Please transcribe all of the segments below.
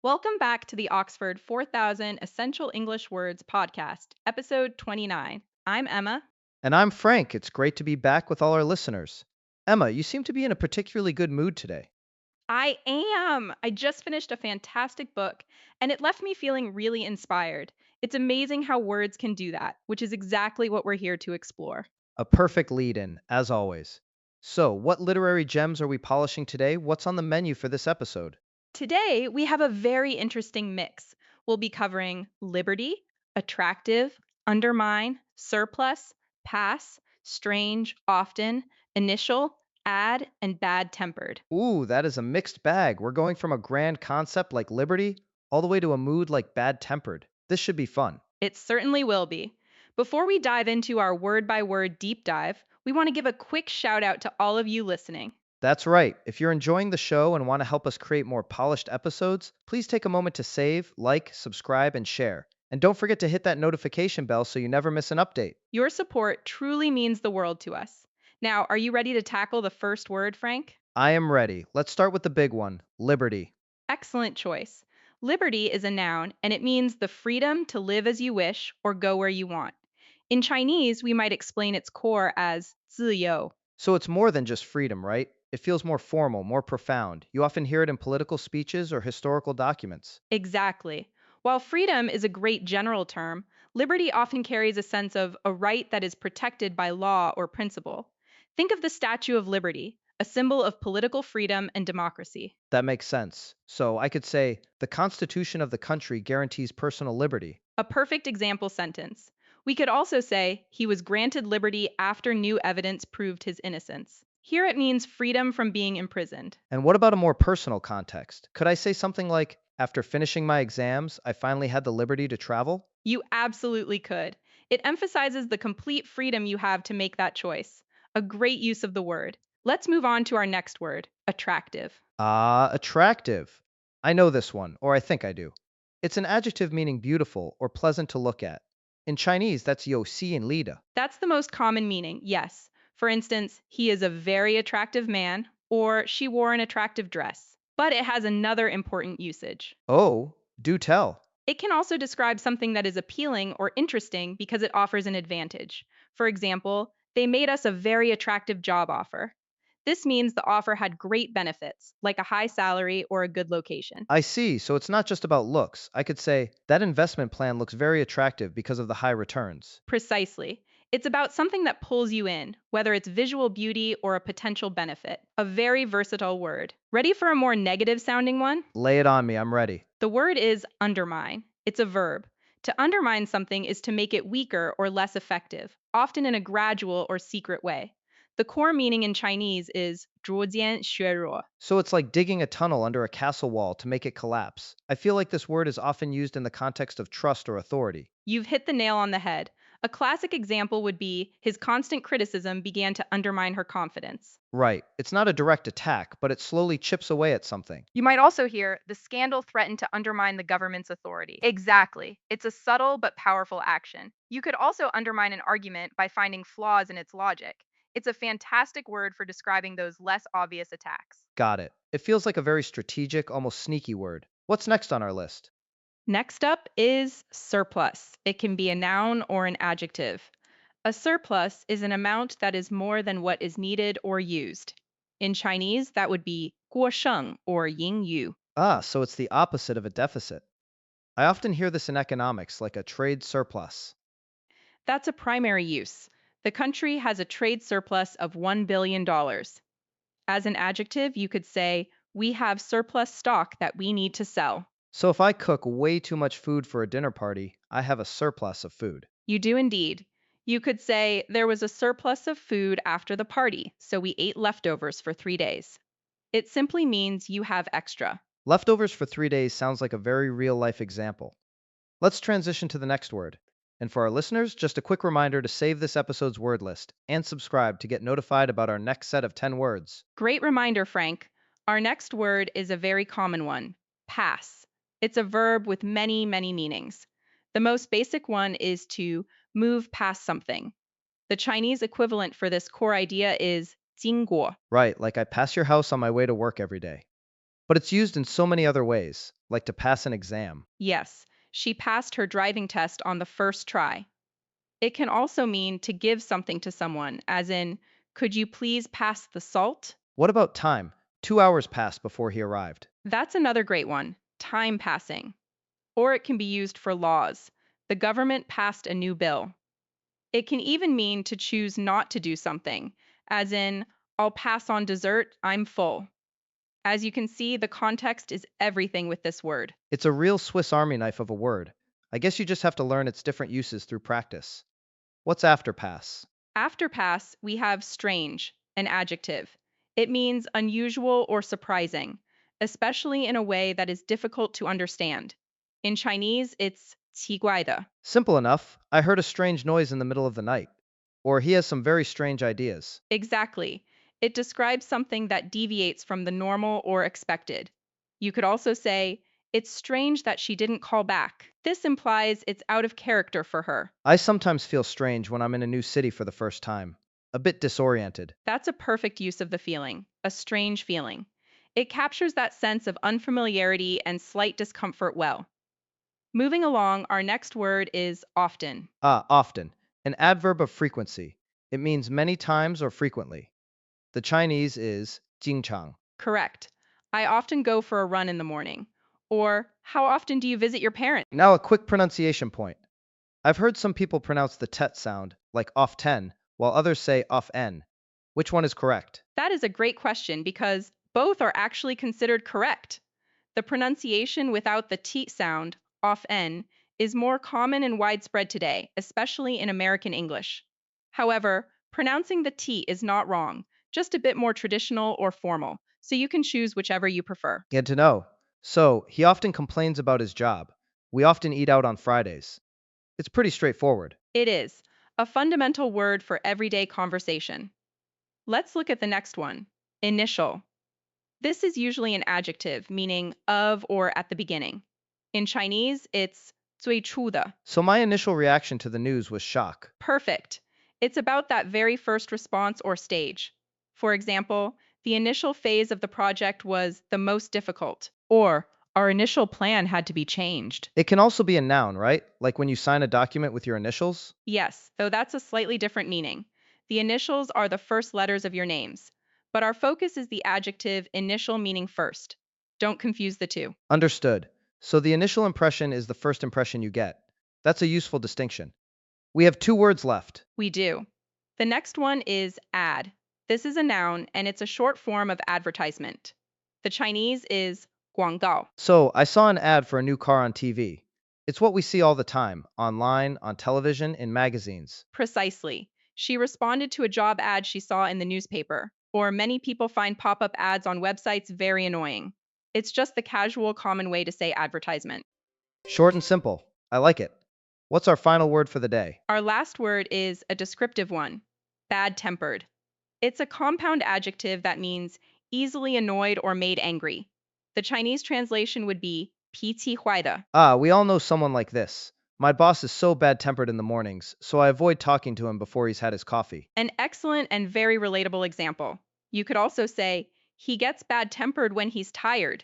Welcome back to the Oxford 4000 Essential English Words podcast, episode 29. I'm Emma. And I'm Frank. It's great to be back with all our listeners. Emma, you seem to be in a particularly good mood today. I am. I just finished a fantastic book, and it left me feeling really inspired. It's amazing how words can do that, which is exactly what we're here to explore. A perfect lead in, as always. So, what literary gems are we polishing today? What's on the menu for this episode? Today, we have a very interesting mix. We'll be covering liberty, attractive, undermine, surplus, pass, strange, often, initial, add, and bad tempered. Ooh, that is a mixed bag. We're going from a grand concept like liberty all the way to a mood like bad tempered. This should be fun. It certainly will be. Before we dive into our word by word deep dive, we want to give a quick shout out to all of you listening. That's right. If you're enjoying the show and want to help us create more polished episodes, please take a moment to save, like, subscribe, and share. And don't forget to hit that notification bell so you never miss an update. Your support truly means the world to us. Now, are you ready to tackle the first word, Frank? I am ready. Let's start with the big one, liberty. Excellent choice. Liberty is a noun, and it means the freedom to live as you wish or go where you want. In Chinese, we might explain its core as 自由. So it's more than just freedom, right? It feels more formal, more profound. You often hear it in political speeches or historical documents. Exactly. While freedom is a great general term, liberty often carries a sense of a right that is protected by law or principle. Think of the Statue of Liberty, a symbol of political freedom and democracy. That makes sense. So I could say, the Constitution of the country guarantees personal liberty. A perfect example sentence. We could also say he was granted liberty after new evidence proved his innocence. Here it means freedom from being imprisoned. And what about a more personal context? Could I say something like, after finishing my exams, I finally had the liberty to travel? You absolutely could. It emphasizes the complete freedom you have to make that choice. A great use of the word. Let's move on to our next word, attractive. Ah, attractive. I know this one, or I think I do. It's an adjective meaning beautiful or pleasant to look at. In Chinese, that's有吸引力的. That's the most common meaning, yes. For instance, he is a very attractive man, or she wore an attractive dress. But it has another important usage. Oh, do tell. It can also describe something that is appealing or interesting because it offers an advantage. For example, they made us a very attractive job offer. This means the offer had great benefits, like a high salary or a good location. I see. So it's not just about looks. I could say, that investment plan looks very attractive because of the high returns. Precisely. It's about something that pulls you in, whether it's visual beauty or a potential benefit. A very versatile word. Ready for a more negative sounding one? Lay it on me, I'm ready. The word is undermine. It's a verb. To undermine something is to make it weaker or less effective, often in a gradual or secret way. The core meaning in Chinese is 逐渐削弱. So it's like digging a tunnel under a castle wall to make it collapse. I feel like this word is often used in the context of trust or authority. You've hit the nail on the head. A classic example would be his constant criticism began to undermine her confidence. Right. It's not a direct attack, but it slowly chips away at something. You might also hear the scandal threatened to undermine the government's authority. Exactly. It's a subtle but powerful action. You could also undermine an argument by finding flaws in its logic. It's a fantastic word for describing those less obvious attacks. Got it. It feels like a very strategic, almost sneaky word. What's next on our list? Next up is surplus. It can be a noun or an adjective. A surplus is an amount that is more than what is needed or used. In Chinese, that would be 过剩 or 盈余. Ah, so it's the opposite of a deficit. I often hear this in economics, like a trade surplus. That's a primary use. The country has a trade surplus of $1 billion. Dollars. As an adjective, you could say, we have surplus stock that we need to sell. So if I cook way too much food for a dinner party, I have a surplus of food. You do indeed. You could say, there was a surplus of food after the party, so we ate leftovers for 3 days. It simply means you have extra. Leftovers for 3 days sounds like a very real life example. Let's transition to the next word. And for our listeners, just a quick reminder to save this episode's word list and subscribe to get notified about our next set of 10 words. Great reminder, Frank. Our next word is a very common one, pass. It's a verb with many, many meanings. The most basic one is to move past something. The Chinese equivalent for this core idea is 经过. Right, like I pass your house on my way to work every day. But it's used in so many other ways, like to pass an exam. Yes, she passed her driving test on the first try. It can also mean to give something to someone, as in, could you please pass the salt? What about time? 2 hours passed before he arrived. That's another great one, time passing. Or it can be used for laws. The government passed a new bill. It can even mean to choose not to do something, as in, I'll pass on dessert, I'm full. As you can see, the context is everything with this word. It's a real Swiss Army knife of a word. I guess you just have to learn its different uses through practice. What's after pass? After pass, we have strange, an adjective. It means unusual or surprising, especially in a way that is difficult to understand. In Chinese, it's 奇怪的. Simple enough. I heard a strange noise in the middle of the night. Or he has some very strange ideas. Exactly. It describes something that deviates from the normal or expected. You could also say, it's strange that she didn't call back. This implies it's out of character for her. I sometimes feel strange when I'm in a new city for the first time. A bit disoriented. That's a perfect use of the feeling, a strange feeling. It captures that sense of unfamiliarity and slight discomfort well. Moving along, our next word is often. Often. An adverb of frequency. It means many times or frequently. The Chinese is 经常. Correct. I often go for a run in the morning. Or, how often do you visit your parents? Now a quick pronunciation point. I've heard some people pronounce the tet sound, like off 10, while others say off n. Which one is correct? That is a great question because both are actually considered correct. The pronunciation without the t sound, off n, is more common and widespread today, especially in American English. However, pronouncing the t is not wrong, just a bit more traditional or formal, so you can choose whichever you prefer. Good to know. So, he often complains about his job. We often eat out on Fridays. It's pretty straightforward. It is a fundamental word for everyday conversation. Let's look at the next one, initial. This is usually an adjective meaning of or at the beginning. In Chinese, it's 最初的. So my initial reaction to the news was shock. Perfect. It's about that very first response or stage. For example, the initial phase of the project was the most difficult, or our initial plan had to be changed. It can also be a noun, right? Like when you sign a document with your initials? Yes, though that's a slightly different meaning. The initials are the first letters of your names, but our focus is the adjective initial meaning first. Don't confuse the two. Understood. So the initial impression is the first impression you get. That's a useful distinction. We have 2 words left. We do. The next one is ad. This is a noun and it's a short form of advertisement. The Chinese is 广告. So I saw an ad for a new car on TV. It's what we see all the time, online, on television, in magazines. Precisely. She responded to a job ad she saw in the newspaper, or many people find pop up ads on websites very annoying. It's just the casual, common way to say advertisement. Short and simple. I like it. What's our final word for the day? Our last word is a descriptive one, bad tempered. It's a compound adjective that means easily annoyed or made angry. The Chinese translation would be 脾气坏的. We all know someone like this. My boss is so bad-tempered in the mornings, so I avoid talking to him before he's had his coffee. An excellent and very relatable example. You could also say, he gets bad tempered when he's tired.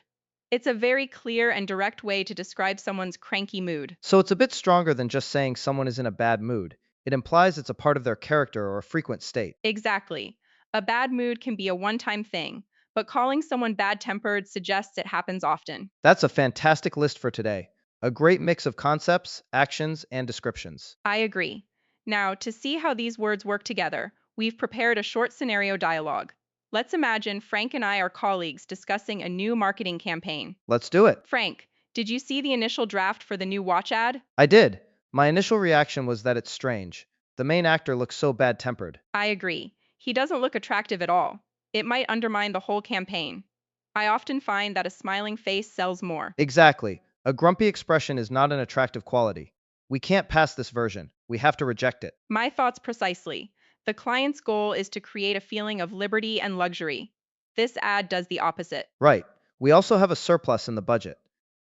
It's a very clear and direct way to describe someone's cranky mood. So it's a bit stronger than just saying someone is in a bad mood. It implies it's a part of their character or a frequent state. Exactly. A bad mood can be a one time thing, but calling someone bad tempered suggests it happens often. That's a fantastic list for today. A great mix of concepts, actions, and descriptions. I agree. Now, to see how these words work together, we've prepared a short scenario dialogue. Let's imagine Frank and I are colleagues discussing a new marketing campaign. Let's do it. Frank, did you see the initial draft for the new watch ad? I did. My initial reaction was that it's strange. The main actor looks so bad-tempered. I agree. He doesn't look attractive at all. It might undermine the whole campaign. I often find that a smiling face sells more. Exactly. A grumpy expression is not an attractive quality. We can't pass this version. We have to reject it. My thoughts precisely. The client's goal is to create a feeling of liberty and luxury. This ad does the opposite. Right. We also have a surplus in the budget.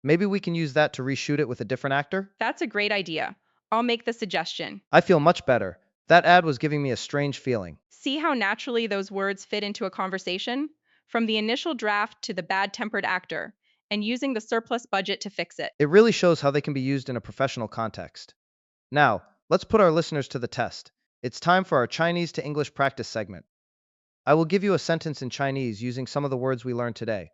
Maybe we can use that to reshoot it with a different actor? That's a great idea. I'll make the suggestion. I feel much better. That ad was giving me a strange feeling. See how naturally those words fit into a conversation? from the initial draft to the bad tempered actor, and using the surplus budget to fix it. It really shows how they can be used in a professional context. Now, let's put our listeners to the test. It's time for our Chinese to English practice segment. I will give you a sentence in Chinese using some of the words we learned today.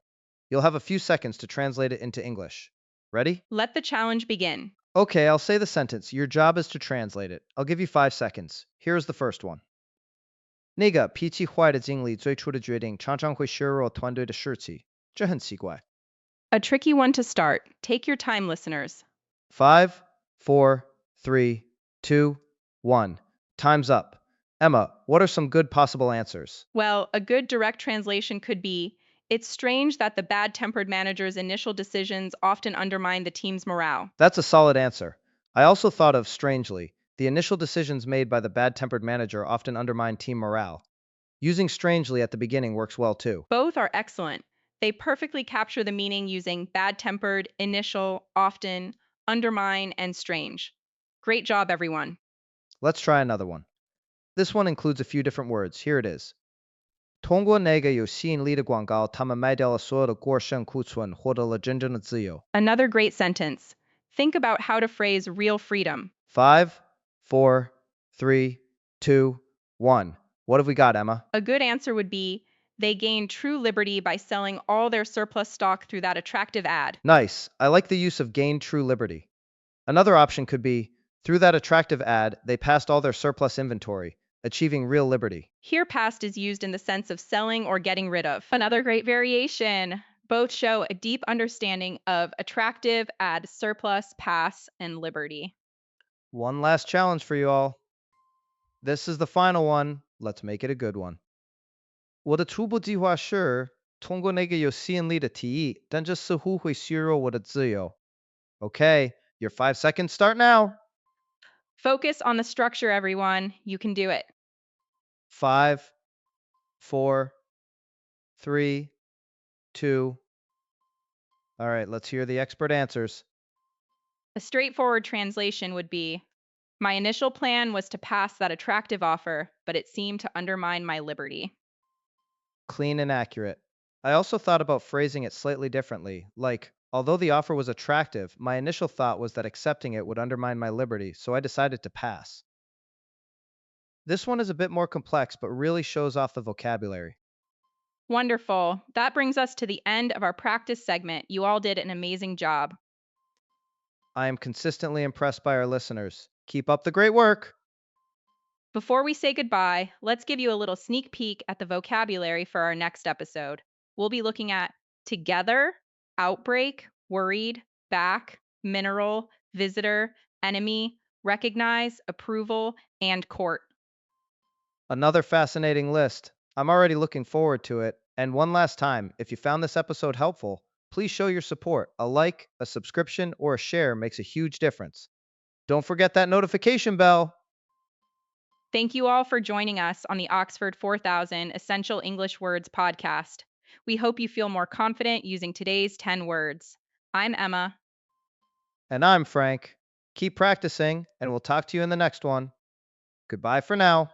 You'll have a few seconds to translate it into English. Ready? Let the challenge begin. Okay, I'll say the sentence. Your job is to translate it. I'll give you 5 seconds. Here's the first one. 那个脾气坏的经理最初的决定常常会削弱团队的士气，这很奇怪。A tricky one to start. Take your time, listeners. 5, 4, 3, 2, 1. Time's up. Emma, what are some good possible answers? Well, a good direct translation could be, it's strange that the bad tempered manager's initial decisions often undermine the team's morale. That's a solid answer. I also thought of strangely. The initial decisions made by the bad-tempered manager often undermine team morale. Using strangely at the beginning works well too. Both are excellent. They perfectly capture the meaning using bad tempered, initial, often, undermine, and strange. Great job, everyone. Let's try another one. This one includes a few different words. Here it is. 通过那个有吸引力的广告，他们卖掉了所有的过剩库存，获得了真正的自由。Another great sentence. Think about how to phrase real freedom. 5, 4, 3, 2, 1. What have we got, Emma? A good answer would be, they gained true liberty by selling all their surplus stock through that attractive ad. Nice. I like the use of gained true liberty. Another option could be, through that attractive ad, they passed all their surplus inventory, achieving real liberty. Here, past is used in the sense of selling or getting rid of. Another great variation. Both show a deep understanding of attractive, ad, surplus, pass, and liberty. One last challenge for you all. This is the final one. Let's make it a good one. 我的初步计划是通过那个有吸引力的提议，但这似乎会削弱我的自由。Okay, your 5 seconds start now. Focus on the structure, everyone. You can do it. 5, 4, 3, 2. All right, let's hear the expert answers. A straightforward translation would be, my initial plan was to pass that attractive offer, but it seemed to undermine my liberty. Clean and accurate. I also thought about phrasing it slightly differently, like, although the offer was attractive, my initial thought was that accepting it would undermine my liberty, so I decided to pass. This one is a bit more complex, but really shows off the vocabulary. Wonderful. That brings us to the end of our practice segment. You all did an amazing job. I am consistently impressed by our listeners. Keep up the great work! Before we say goodbye, let's give you a little sneak peek at the vocabulary for our next episode. We'll be looking at together, outbreak, worried, back, mineral, visitor, enemy, recognize, approval, and court. Another fascinating list. I'm already looking forward to it. And one last time, if you found this episode helpful, please show your support. A like, a subscription, or a share makes a huge difference. Don't forget that notification bell. Thank you all for joining us on the Oxford 4000 Essential English Words podcast. We hope you feel more confident using today's 10 words. I'm Emma. And I'm Frank. Keep practicing, and we'll talk to you in the next one. Goodbye for now.